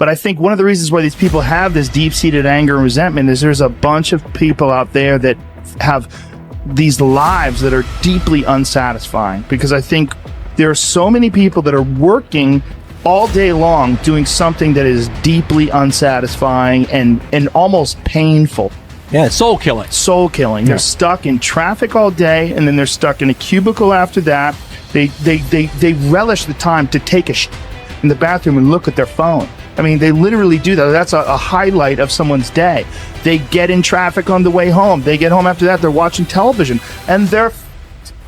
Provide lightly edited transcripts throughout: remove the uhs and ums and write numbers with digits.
But I think one of the reasons why these people have this deep-seated anger and resentment is there's a bunch of people out there that have these lives that are deeply unsatisfying, because I think there are so many people that are working all day long doing something that is deeply unsatisfying and almost painful. Yeah, soul killing. Soul killing. Yeah. They're stuck in traffic all day, and then they're stuck in a cubicle after that. They relish the time to take a in the bathroom and look at their phone. I mean, they literally do that. That's a highlight of someone's day. They get in traffic on the way home. They get home after that, they're watching television, and they're...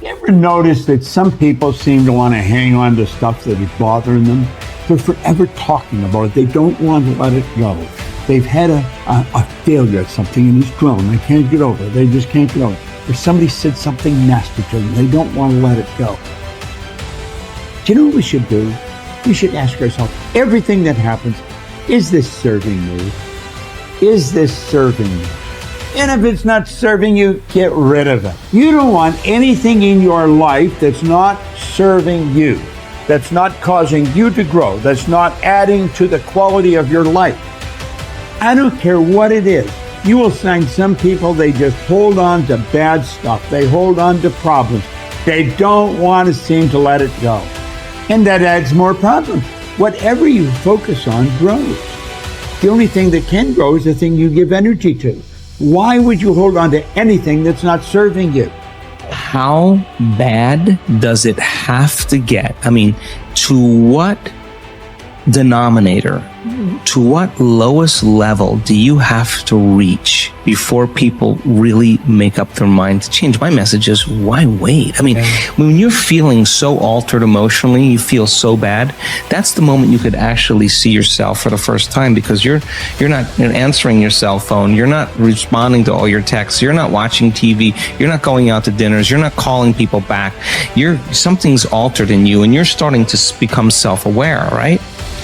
You ever notice that some people seem to want to hang on to stuff that is bothering them? They're forever talking about it. They don't want to let it go. They've had a failure at something and it's grown. They can't get over it. They just can't get over it. Or somebody said something nasty to them. They don't want to let it go. Do you know what we should do? We should ask ourselves, everything that happens, is this serving me? Is this serving me? And if it's not serving you, get rid of it. You don't want anything in your life that's not serving you, that's not causing you to grow, that's not adding to the quality of your life. I don't care what it is. You will find some people, they just hold on to bad stuff. They hold on to problems. They don't want to seem to let it go. And that adds more problems. Whatever you focus on grows. The only thing that can grow is the thing you give energy to. Why would you hold on to anything that's not serving you? How bad does it have to get? I mean, to what denominator, to what lowest level do you have to reach before people really make up their mind to change? My message is, why wait? I mean, when you're feeling so altered emotionally, you feel so bad, that's the moment you could actually see yourself for the first time, because you're not answering your cell phone, you're not responding to all your texts, you're not watching TV, you're not going out to dinners, you're not calling people back. Something's altered in you, and you're starting to become self-aware, right?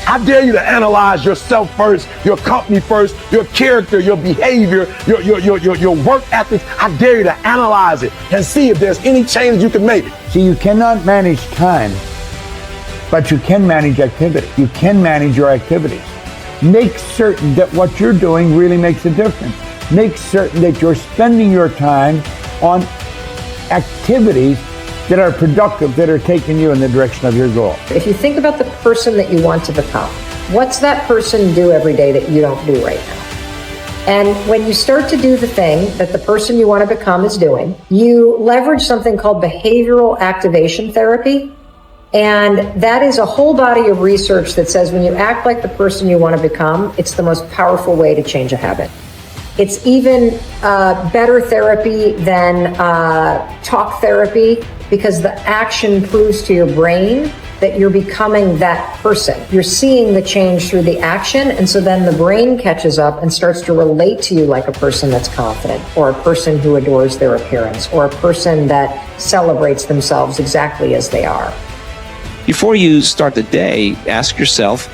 I dare you to analyze yourself first, your company first, your character, your behavior, your work ethics. I dare you to analyze it and see if there's any changes you can make. See, you cannot manage time, but you can manage activity. You can manage your activities. Make certain that what you're doing really makes a difference. Make certain that you're spending your time on activities that are productive, that are taking you in the direction of your goal. If you think about the person that you want to become, what's that person do every day that you don't do right now? And when you start to do the thing that the person you want to become is doing, you leverage something called behavioral activation therapy. And that is a whole body of research that says when you act like the person you want to become, it's the most powerful way to change a habit. It's even better therapy than talk therapy, because the action proves to your brain that you're becoming that person. You're seeing the change through the action, and so then the brain catches up and starts to relate to you like a person that's confident, or a person who adores their appearance, or a person that celebrates themselves exactly as they are. Before you start the day, ask yourself,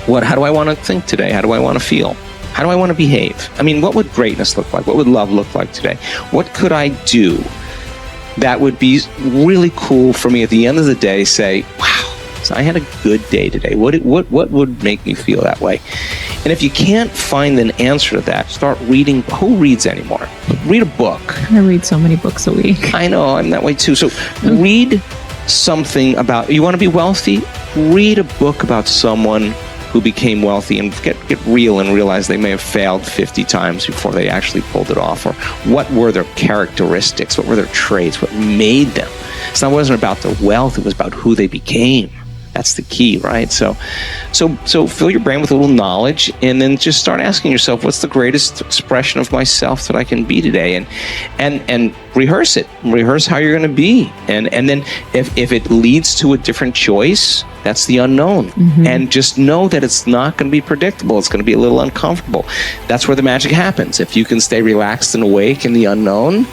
how do I want to think today? How do I want to feel? How do I want to behave? I mean, what would greatness look like? What would love look like today? What could I do that would be really cool for me at the end of the day? Say, wow, so I had a good day today. What would make me feel that way? And if you can't find an answer to that, start reading. Who reads anymore? Read a book. I read so many books a week. I know, I'm that way too. So read something about, you want to be wealthy? Read a book about someone who became wealthy, and get real and realize they may have failed 50 times before they actually pulled it off. Or what were their characteristics? What were their traits? What made them? It wasn't about the wealth, it was about who they became. That's the key, right? So fill your brain with a little knowledge, and then just start asking yourself, what's the greatest expression of myself that I can be today? And rehearse it. Rehearse how you're going to be. And then if it leads to a different choice, that's the unknown. Mm-hmm. And just know that it's not going to be predictable. It's going to be a little uncomfortable. That's where the magic happens. If you can stay relaxed and awake in the unknown,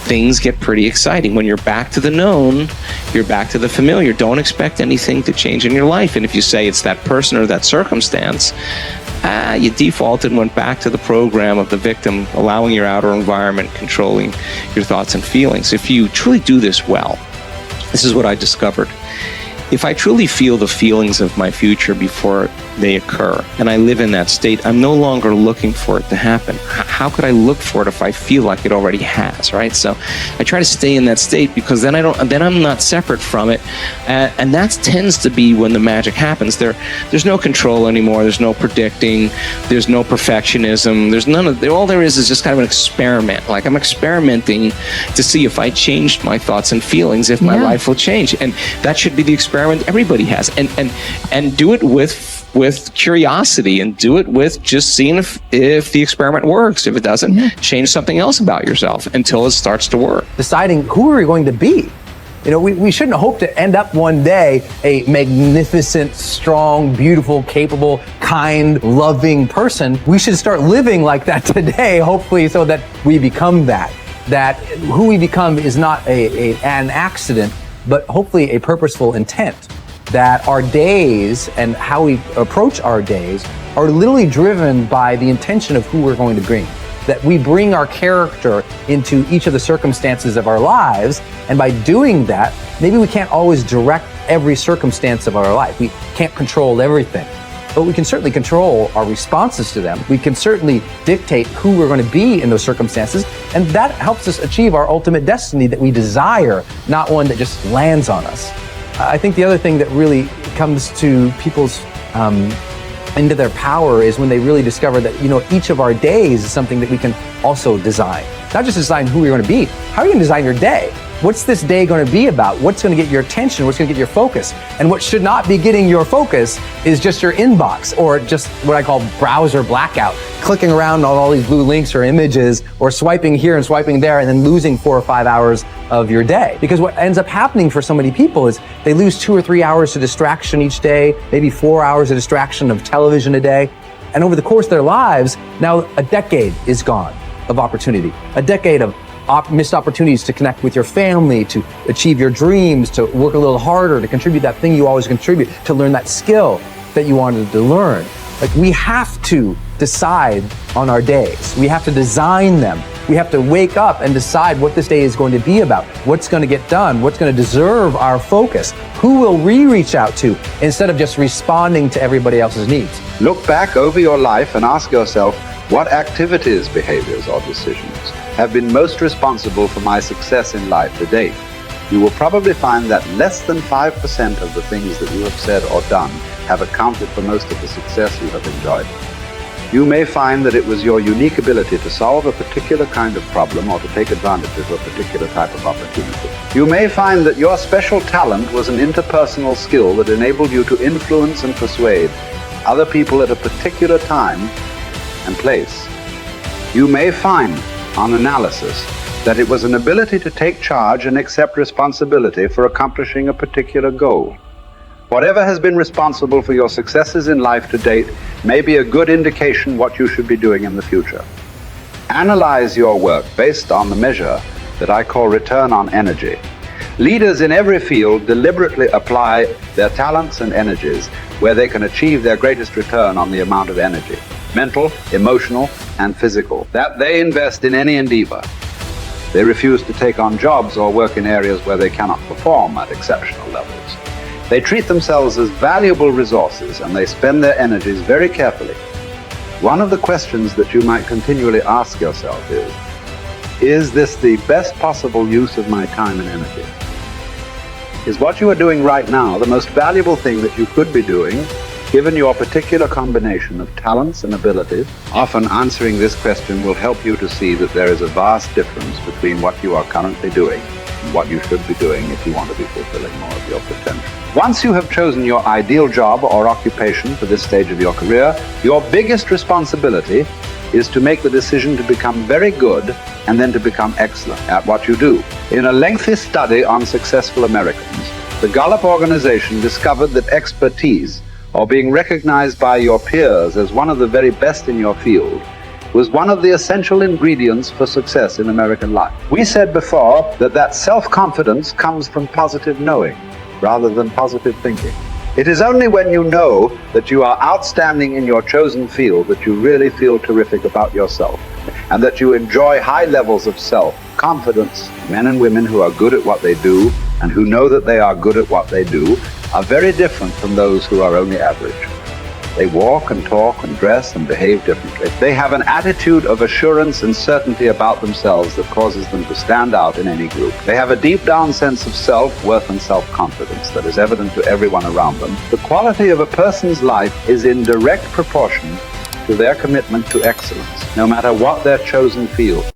things get pretty exciting. When you're back to the known, you're back to the familiar. Don't expect anything to change in your life. And if you say it's that person or that circumstance, you defaulted and went back to the program of the victim, allowing your outer environment controlling your thoughts and feelings. If you truly do this well, this is what I discovered, if I truly feel the feelings of my future before they occur, and I live in that state, I'm no longer looking for it to happen. How could I look for it if I feel like it already has, right? So I try to stay in that state, because then I'm not separate from it, and that tends to be when the magic happens. There's no control anymore. There's no predicting. There's no perfectionism. There's none of. All there is just kind of an experiment. Like, I'm experimenting to see if I changed my thoughts and feelings, if my life will change, and that should be the experiment everybody has, and do it with curiosity, and do it with just seeing if the experiment works. If it doesn't, change something else about yourself until it starts to work. Deciding who are we going to be. You know, we shouldn't hope to end up one day a magnificent, strong, beautiful, capable, kind, loving person. We should start living like that today, hopefully, so that we become that. That who we become is not an accident, but hopefully a purposeful intent. That our days and how we approach our days are literally driven by the intention of who we're going to bring. That we bring our character into each of the circumstances of our lives, and by doing that, maybe we can't always direct every circumstance of our life. We can't control everything, but we can certainly control our responses to them. We can certainly dictate who we're going to be in those circumstances, and that helps us achieve our ultimate destiny that we desire, not one that just lands on us. I think the other thing that really comes to people's into their power is when they really discover that, you know, each of our days is something that we can also design. Not just design who we're going to be. How are you going to design your day? What's this day going to be about? What's going to get your attention? What's going to get your focus? And what should not be getting your focus is just your inbox, or just what I call browser blackout, clicking around on all these blue links or images, or swiping here and swiping there, and then losing 4 or 5 hours of your day. Because what ends up happening for so many people is they lose 2 or 3 hours to distraction each day, maybe 4 hours of distraction of television a day. And over the course of their lives, now a decade is gone of opportunity, a decade of missed opportunities to connect with your family, to achieve your dreams, to work a little harder, to contribute that thing you always contribute, to learn that skill that you wanted to learn. Like, we have to decide on our days. We have to design them. We have to wake up and decide what this day is going to be about, what's going to get done, what's going to deserve our focus, who will we reach out to, instead of just responding to everybody else's needs. Look back over your life and ask yourself, what activities, behaviors, or decisions have been most responsible for my success in life to date? You will probably find that less than 5% of the things that you have said or done have accounted for most of the success you have enjoyed. You may find that it was your unique ability to solve a particular kind of problem or to take advantage of a particular type of opportunity. You may find that your special talent was an interpersonal skill that enabled you to influence and persuade other people at a particular time and place. You may find, on analysis, that it was an ability to take charge and accept responsibility for accomplishing a particular goal. Whatever has been responsible for your successes in life to date may be a good indication what you should be doing in the future. Analyze your work based on the measure that I call return on energy. Leaders in every field deliberately apply their talents and energies where they can achieve their greatest return on the amount of energy, mental, emotional, and physical, that they invest in any endeavor. They refuse to take on jobs or work in areas where they cannot perform at exceptional levels. They treat themselves as valuable resources, and they spend their energies very carefully. One of the questions that you might continually ask yourself is this the best possible use of my time and energy? Is what you are doing right now the most valuable thing that you could be doing, given your particular combination of talents and abilities? Often answering this question will help you to see that there is a vast difference between what you are currently doing and what you should be doing if you want to be fulfilling more of your potential. Once you have chosen your ideal job or occupation for this stage of your career, your biggest responsibility is to make the decision to become very good and then to become excellent at what you do. In a lengthy study on successful Americans, the Gallup organization discovered that expertise, or being recognized by your peers as one of the very best in your field, was one of the essential ingredients for success in American life. We said before that self-confidence comes from positive knowing rather than positive thinking. It is only when you know that you are outstanding in your chosen field that you really feel terrific about yourself, and that you enjoy high levels of self-confidence. Men and women who are good at what they do and who know that they are good at what they do are very different from those who are only average. They walk and talk and dress and behave differently. They have an attitude of assurance and certainty about themselves that causes them to stand out in any group. They have a deep down sense of self-worth and self-confidence that is evident to everyone around them. The quality of a person's life is in direct proportion to their commitment to excellence, no matter what their chosen field.